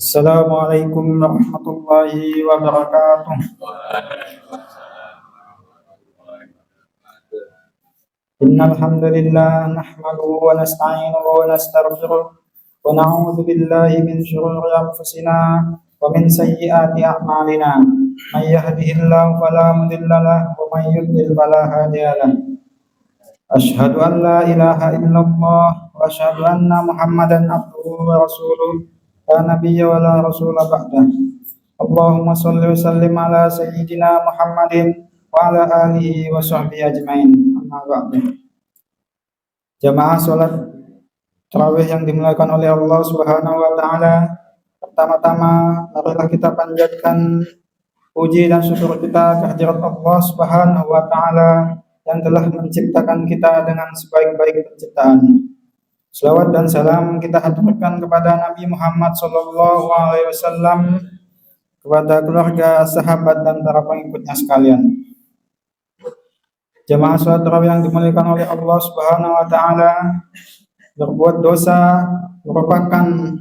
Assalamualaikum warahmatullahi wabarakatuh. Innal hamdalillah nahmaduhu wa nasta'inuhu wa nastaghfiruh wa na'udzu billahi min shururi anfusina wa min sayyiati a'malina. May yahdihillahu fala mudilla lahu wa may yudlil fala hadiya lahu. Asyhadu an la ilaha illallah wa asyhadu anna Muhammadan abduhu wa rasuluh. La nabiyya wa la rasula ba'dah. Allahumma shalli wa sallim ala sayyidina Muhammadin wa ala alihi wa sahbihi ajmain. Amma ba'du. Jamaah salat tarawih yang dimuliakan oleh Allah Subhanahu wa taala, pertama-tama marilah kita panjatkan puji dan syukur kita kehadirat Allah Subhanahu wa taala yang telah menciptakan kita dengan sebaik-baik penciptaan. Selawat dan salam kita haturkan kepada Nabi Muhammad sallallahu alaihi wasallam, kepada keluarga, sahabat dan para pengikutnya sekalian. Jamaah salat tarawih yang dimuliakan oleh Allah Subhanahu wa taala, berbuat dosa merupakan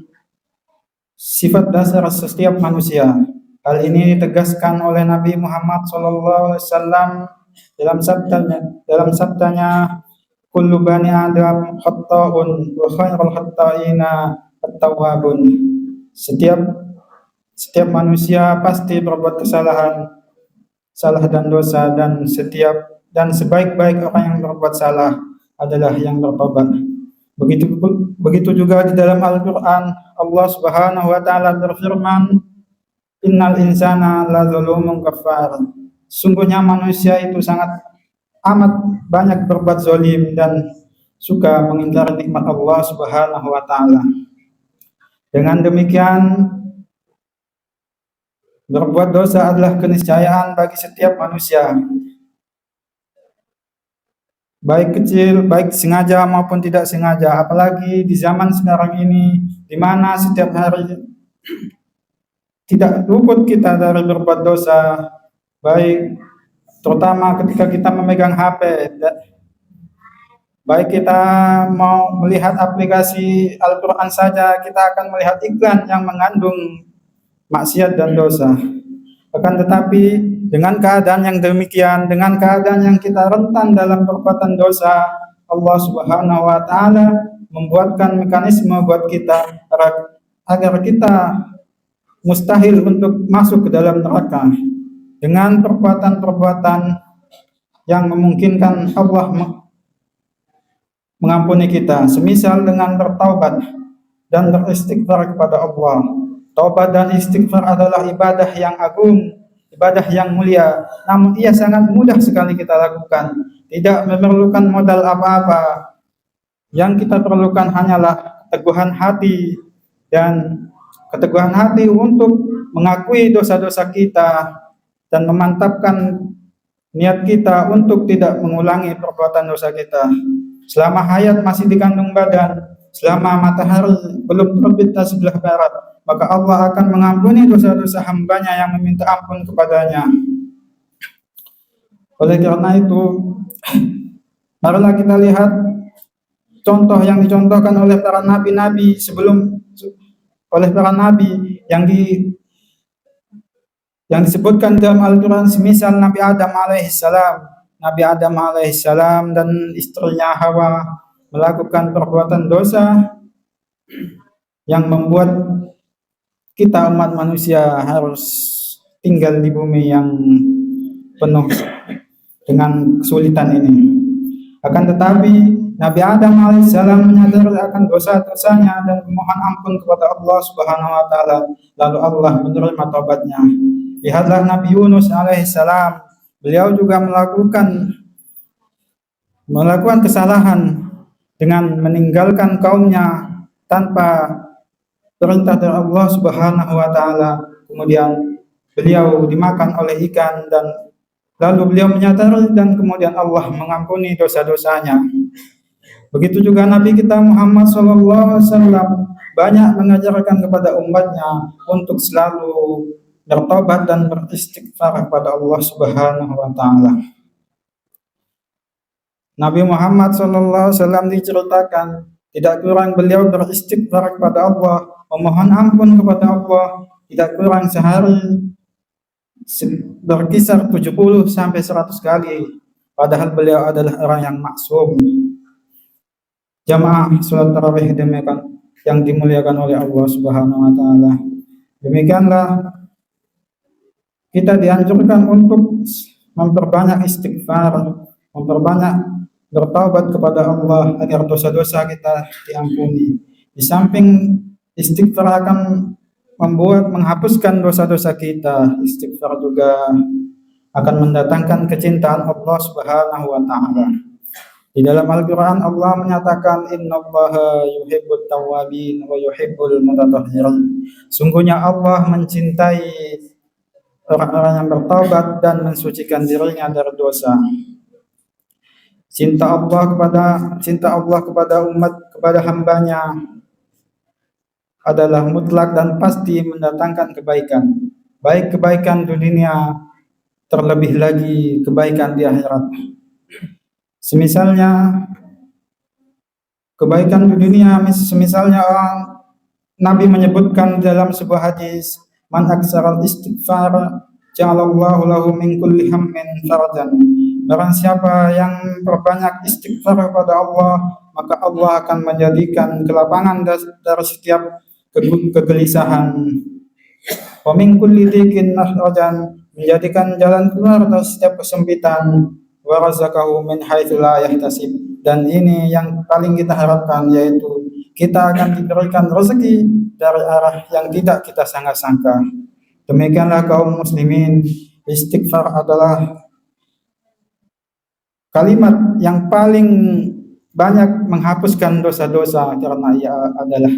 sifat dasar setiap manusia. Hal ini ditegaskan oleh Nabi Muhammad sallallahu alaihi wasallam dalam sabdanya kullu bani adam khata'un wa khairul khata'ina at-tawwabun. Setiap manusia pasti berbuat kesalahan, salah dan dosa, dan sebaik-baik orang yang berbuat salah adalah yang bertobat. Begitu juga di dalam Al-Qur'an Allah Subhanahu wa taala berfirman, innal insana lazulumun kafar. Sungguhnya manusia itu sangat amat banyak berbuat zalim dan suka mengingkari nikmat Allah Subhanahu wa taala. Dengan demikian, berbuat dosa adalah keniscayaan bagi setiap manusia, baik kecil, baik sengaja maupun tidak sengaja. Apalagi di zaman sekarang ini, di mana setiap hari tidak luput kita dari berbuat dosa, baik terutama ketika kita memegang HP. Baik kita mau melihat aplikasi Al-Quran saja, kita akan melihat iklan yang mengandung maksiat dan dosa. Akan tetapi dengan keadaan yang demikian, dengan keadaan yang kita rentan dalam perbuatan dosa, Allah Subhanahu wa taala membuatkan mekanisme buat kita agar kita mustahil untuk masuk ke dalam neraka dengan perbuatan-perbuatan yang memungkinkan Allah mengampuni kita, semisal dengan bertaubat dan beristighfar kepada Allah. Taubat dan istighfar adalah ibadah yang agung, ibadah yang mulia, namun ia sangat mudah sekali kita lakukan, tidak memerlukan modal apa-apa. Yang kita perlukan hanyalah keteguhan hati untuk mengakui dosa-dosa kita dan memantapkan niat kita untuk tidak mengulangi perbuatan dosa kita. Selama hayat masih dikandung badan, selama matahari belum terbit di sebelah barat, maka Allah akan mengampuni dosa-dosa hambanya yang meminta ampun kepadanya. Oleh karena itu, marilah kita lihat contoh yang dicontohkan oleh para nabi-nabi yang disebutkan dalam Al-Quran, semisal Nabi Adam alaihissalam dan istrinya Hawa melakukan perbuatan dosa yang membuat kita umat manusia harus tinggal di bumi yang penuh dengan kesulitan ini. Akan tetapi Nabi Adam alaihissalam menyadari akan dosa-dosanya dan memohon ampun kepada Allah Subhanahu wa taala, lalu Allah menerima taubatnya. Lihatlah Nabi Yunus alaihissalam, beliau juga melakukan kesalahan dengan meninggalkan kaumnya tanpa perintah dari Allah Subhanahu wa taala. Kemudian beliau dimakan oleh ikan dan lalu beliau menyadari dan kemudian Allah mengampuni dosa-dosanya. Begitu juga Nabi kita Muhammad sallallahu alaihi wasallam banyak mengajarkan kepada umatnya untuk selalu bertobat dan beristighfar kepada Allah Subhanahu wa taala. Nabi Muhammad sallallahu alaihi wasallam diceritakan Tidak kurang beliau beristighfar kepada Allah, memohon ampun kepada Allah, tidak kurang sehari berkisar 70 sampai 100 kali. Padahal beliau adalah orang yang maksum. Jamaah salat tarawih demikian yang dimuliakan oleh Allah Subhanahu wa taala. Demikianlah kita dianjurkan untuk memperbanyak istighfar, memperbanyak bertaubat kepada Allah agar dosa-dosa kita diampuni. Di samping istighfar akan menghapuskan dosa-dosa kita, istighfar juga akan mendatangkan kecintaan Allah Subhanahu wa taala. Di dalam Al-Qur'an Allah menyatakan innallaha yuhibbut tawwabin wa yuhibbul mutatahhirin. Sungguhnya Allah mencintai orang-orang yang bertaubat dan mensucikan dirinya dari dosa. Cinta Allah kepada umat, kepada hambanya adalah mutlak dan pasti mendatangkan kebaikan. Baik kebaikan di dunia, terlebih lagi kebaikan di akhirat. Semisalnya kebaikan di dunia, semisalnya Nabi menyebutkan dalam sebuah hadis, man aksaral istighfar ja'alallahu lahu min kulli hammin farajan. Barang siapa yang berbanyak istighfar kepada Allah, maka Allah akan menjadikan kelapangan dari setiap kegelisahan. Wa min kulli dhiqin makhrajan, menjadikan jalan keluar dari setiap kesempitan. Wa razaqahu min haitsu la yahtasib. Dan ini yang paling kita harapkan, yaitu kita akan diberikan rezeki dari arah yang tidak kita sangka-sangka. Demikianlah kaum muslimin, istighfar adalah kalimat yang paling banyak menghapuskan dosa-dosa karena ia adalah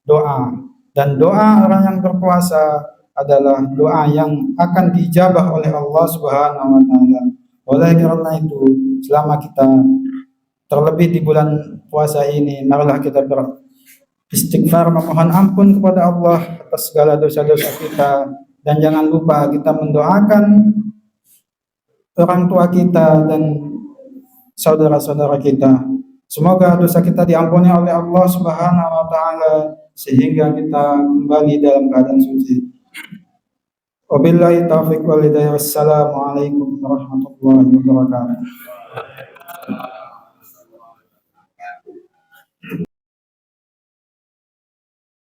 doa. Dan doa orang yang berpuasa adalah doa yang akan diijabah oleh Allah Subhanahu wa taala. Oleh karena itu, selama kita terlebih di bulan puasa ini, marilah kita beristighfar, memohon ampun kepada Allah atas segala dosa-dosa kita, dan jangan lupa kita mendoakan orang tua kita dan saudara-saudara kita. Semoga dosa kita diampuni oleh Allah Subhanahu wa taala sehingga kita kembali dalam keadaan suci. Wabillahi taufiq wal hidayah. Wassalamualaikum warahmatullahi wabarakatuh.